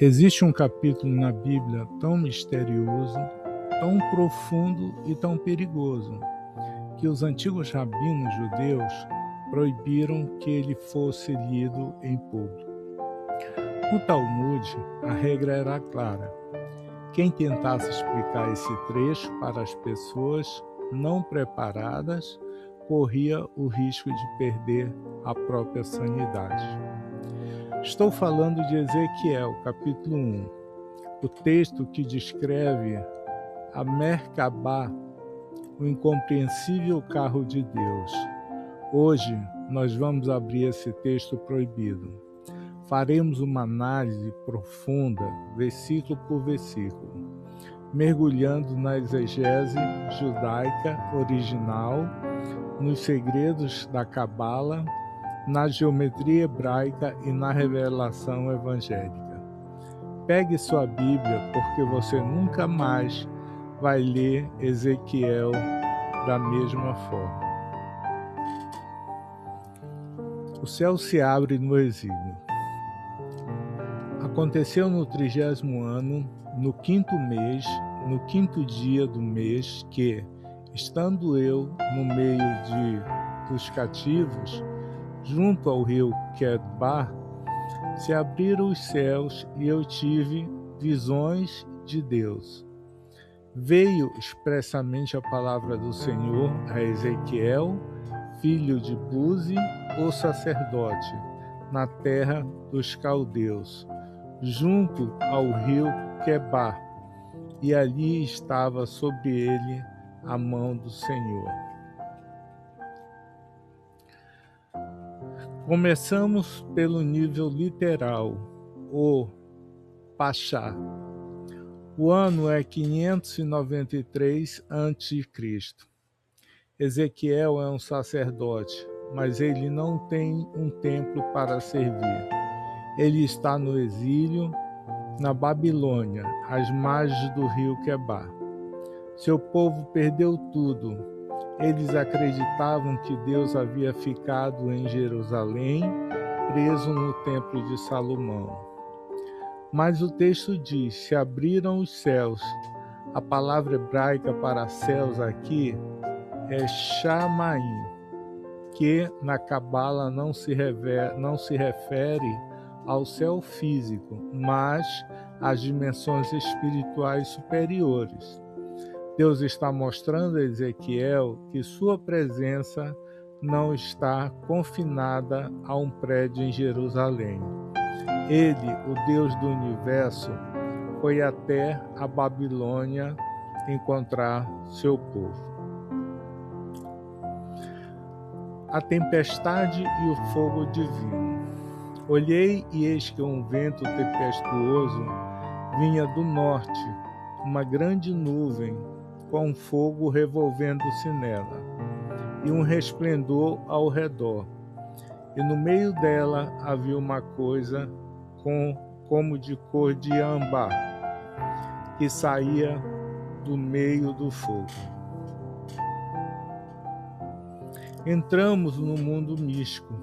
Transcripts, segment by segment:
Existe um capítulo na Bíblia tão misterioso, tão profundo e tão perigoso, que os antigos rabinos judeus proibiram que ele fosse lido em público. No Talmud, a regra era clara. Quem tentasse explicar esse trecho para as pessoas não preparadas corria o risco de perder a própria sanidade. Estou falando de Ezequiel, capítulo 1, o texto que descreve a Merkabá, o incompreensível carro de Deus. Hoje nós vamos abrir esse texto proibido. Faremos uma análise profunda, versículo por versículo, mergulhando na exegese judaica original, nos segredos da Cabala, na geometria hebraica e na revelação evangélica. Pegue sua Bíblia, porque você nunca mais vai ler Ezequiel da mesma forma. O céu se abre no exílio. Aconteceu no 30º ano, no 5º mês, no 5º dia do mês, que, estando eu no meio dos cativos, junto ao rio Quedbar, se abriram os céus e eu tive visões de Deus. Veio expressamente a palavra do Senhor a Ezequiel, filho de Buzi, o sacerdote, na terra dos caldeus, junto ao rio Quedbar, e ali estava sobre ele a mão do Senhor. Começamos pelo nível literal, o Pachá. O ano é 593 a.C. Ezequiel é um sacerdote, mas ele não tem um templo para servir. Ele está no exílio, na Babilônia, às margens do rio Quedbar. Seu povo perdeu tudo. Eles acreditavam que Deus havia ficado em Jerusalém, preso no templo de Salomão. Mas o texto diz: se abriram os céus. A palavra hebraica para céus aqui é Shamaim, que na Cabala não se refere ao céu físico, mas às dimensões espirituais superiores. Deus está mostrando a Ezequiel que sua presença não está confinada a um prédio em Jerusalém. Ele, o Deus do universo, foi até a Babilônia encontrar seu povo. A tempestade e o fogo divino. Olhei e eis que um vento tempestuoso vinha do norte, uma grande nuvem, com fogo revolvendo-se nela, e um resplendor ao redor. E no meio dela havia uma coisa como de cor de âmbar, que saía do meio do fogo. Entramos no mundo místico.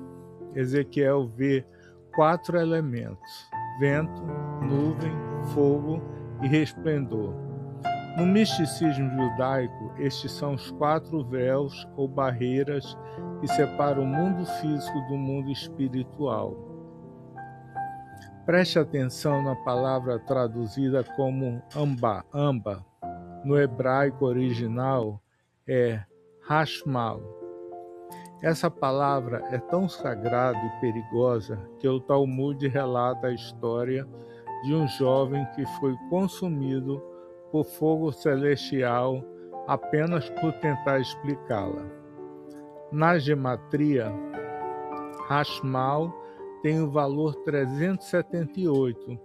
Ezequiel vê 4 elementos: vento, nuvem, fogo e resplendor. No misticismo judaico, estes são os 4 véus ou barreiras que separam o mundo físico do mundo espiritual. Preste atenção na palavra traduzida como amba. No hebraico original é hashmal. Essa palavra é tão sagrada e perigosa que o Talmud relata a história de um jovem que foi consumido por fogo celestial apenas por tentar explicá-la. Na gematria, Hashmal tem o valor 378,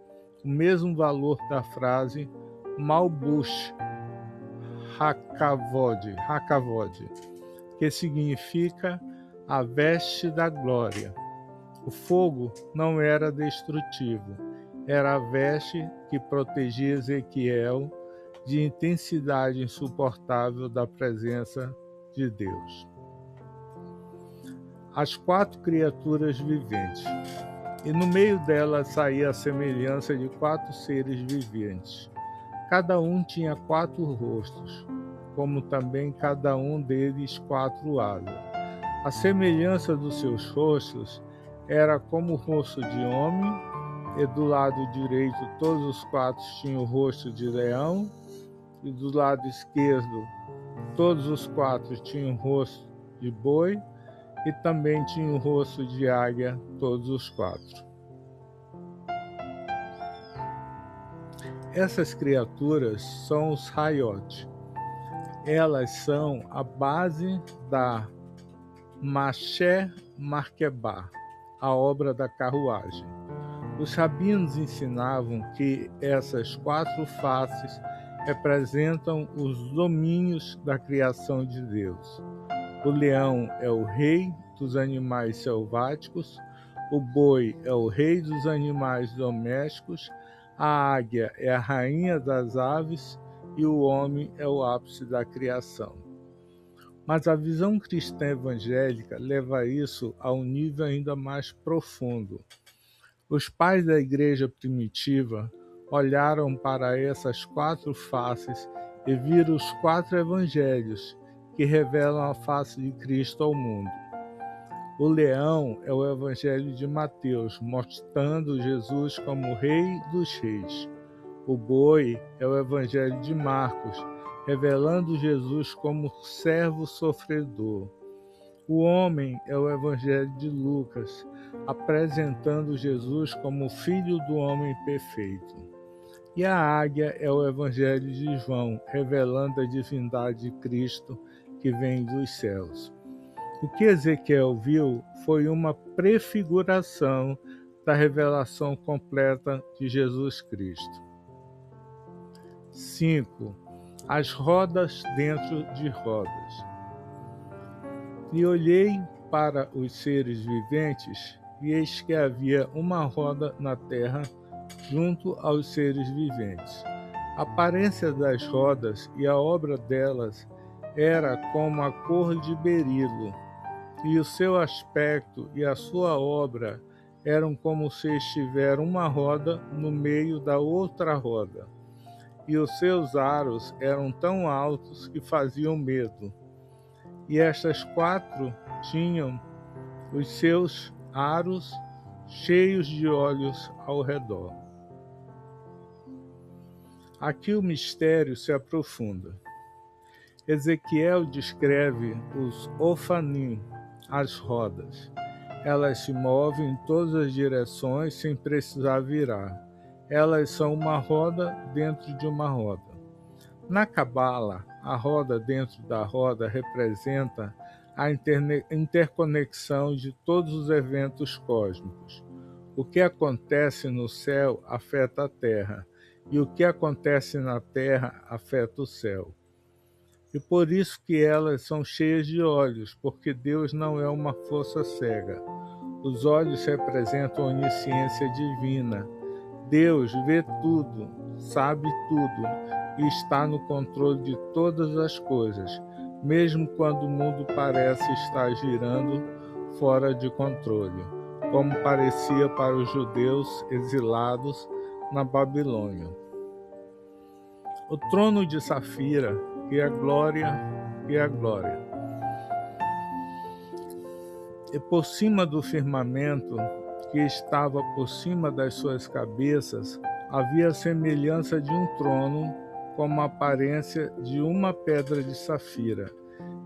o mesmo valor da frase Malbush Hakavod, que significa a veste da glória. O fogo não era destrutivo, era a veste que protegia Ezequiel de intensidade insuportável da presença de Deus. As 4 criaturas viventes. e no meio dela saía a semelhança de 4 seres viventes. Cada um tinha 4 rostos, como também cada um deles 4 asas. A semelhança dos seus rostos era como o rosto de homem, e do lado direito todos os 4 tinham o rosto de leão, e do lado esquerdo todos os 4 tinham o rosto de boi, e também tinham o rosto de águia, todos os 4. Essas criaturas são os Hayot. Elas são a base da Maché Markebá, a obra da carruagem. Os rabinos ensinavam que essas 4 faces representam os domínios da criação de Deus. O leão é o rei dos animais selváticos, o boi é o rei dos animais domésticos, a águia é a rainha das aves e o homem é o ápice da criação. Mas a visão cristã evangélica leva isso a um nível ainda mais profundo. Os pais da igreja primitiva olharam para essas 4 faces e viram os 4 evangelhos que revelam a face de Cristo ao mundo. O leão é o evangelho de Mateus, mostrando Jesus como Rei dos Reis. O boi é o evangelho de Marcos, revelando Jesus como servo sofredor. O homem é o evangelho de Lucas, apresentando Jesus como filho do homem perfeito. E a águia é o evangelho de João, revelando a divindade de Cristo que vem dos céus. O que Ezequiel viu foi uma prefiguração da revelação completa de Jesus Cristo. 5. As rodas dentro de rodas. E olhei para os seres viventes, e eis que havia uma roda na terra junto aos seres viventes. A aparência das rodas e a obra delas era como a cor de berilo, e o seu aspecto e a sua obra eram como se estivesse uma roda no meio da outra roda, e os seus aros eram tão altos que faziam medo. E estas 4 tinham os seus aros cheios de olhos ao redor. Aqui o mistério se aprofunda. Ezequiel descreve os ofanim, as rodas. Elas se movem em todas as direções sem precisar virar. Elas são uma roda dentro de uma roda. Na Cabala, a roda dentro da roda representa a interconexão de todos os eventos cósmicos. O que acontece no céu afeta a Terra, e o que acontece na Terra afeta o céu. E por isso que elas são cheias de olhos, porque Deus não é uma força cega. Os olhos representam a onisciência divina. Deus vê tudo, sabe tudo, e está no controle de todas as coisas, mesmo quando o mundo parece estar girando fora de controle, como parecia para os judeus exilados na Babilônia. O trono de Safira e a glória. E por cima do firmamento, que estava por cima das suas cabeças, havia a semelhança de um trono, como a aparência de uma pedra de safira.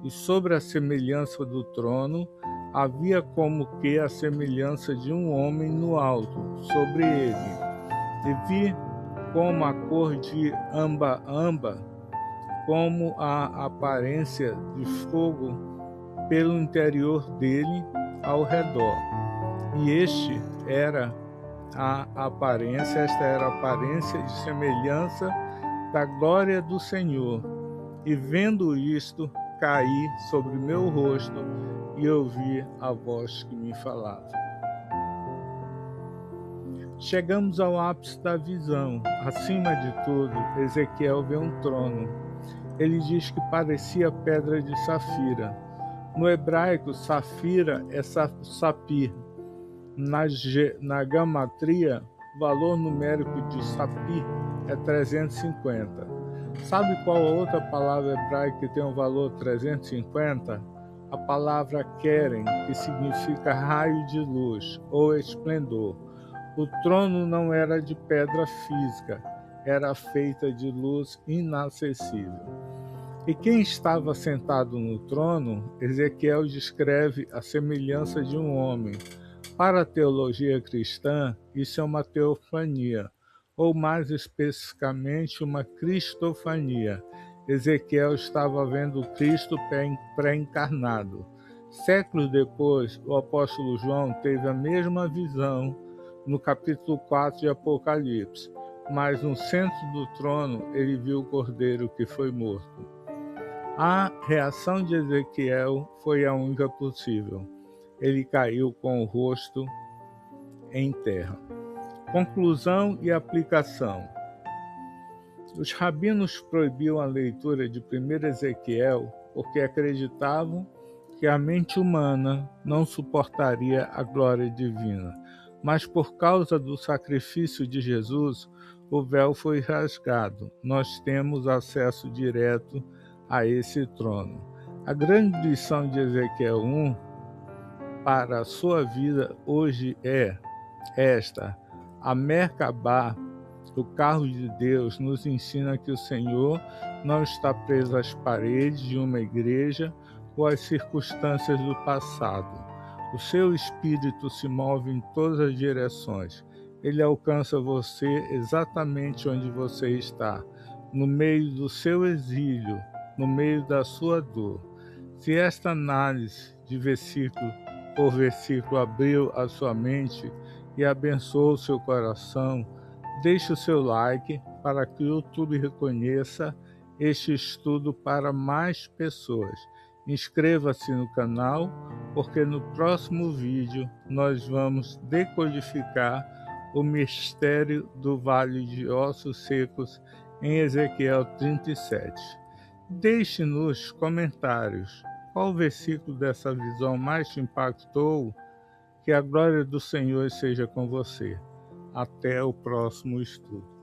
E sobre a semelhança do trono, havia como que a semelhança de um homem no alto, sobre ele. E vi como a cor de amba, como a aparência de fogo pelo interior dele ao redor. E esta era a aparência de semelhança da glória do Senhor. E vendo isto, caí sobre meu rosto e ouvi a voz que me falava. Chegamos ao ápice da visão. Acima de tudo, Ezequiel vê um trono. Ele diz que parecia pedra de safira. No hebraico, safira é sapir. Na gamatria, o valor numérico de sapi é 350. Sabe qual a outra palavra hebraica que tem o valor 350? A palavra Keren, que significa raio de luz ou esplendor. O trono não era de pedra física, era feita de luz inacessível. E quem estava sentado no trono, Ezequiel descreve a semelhança de um homem. Para a teologia cristã, isso é uma teofania, ou mais especificamente uma cristofania. Ezequiel estava vendo Cristo pré-encarnado. Séculos depois, o apóstolo João teve a mesma visão no capítulo 4 de Apocalipse, mas no centro do trono ele viu o cordeiro que foi morto. A reação de Ezequiel foi a única possível. Ele caiu com o rosto em terra. Conclusão e aplicação. Os rabinos proibiam a leitura de 1 Ezequiel porque acreditavam que a mente humana não suportaria a glória divina. Mas por causa do sacrifício de Jesus, o véu foi rasgado. Nós temos acesso direto a esse trono. A grande lição de Ezequiel 1 para a sua vida hoje é esta: a Merkabah, o carro de Deus, nos ensina que o Senhor não está preso às paredes de uma igreja ou às circunstâncias do passado. O seu espírito se move em todas as direções. Ele alcança você exatamente onde você está, no meio do seu exílio, no meio da sua dor. Se esta análise de versículo por versículo abriu a sua mente e abençoou o seu coração, deixe o seu like para que o YouTube reconheça este estudo para mais pessoas. Inscreva-se no canal, porque no próximo vídeo nós vamos decodificar o mistério do Vale de Ossos Secos em Ezequiel 37. Deixe nos comentários qual versículo dessa visão mais te impactou. Que a glória do Senhor seja com você. Até o próximo estudo.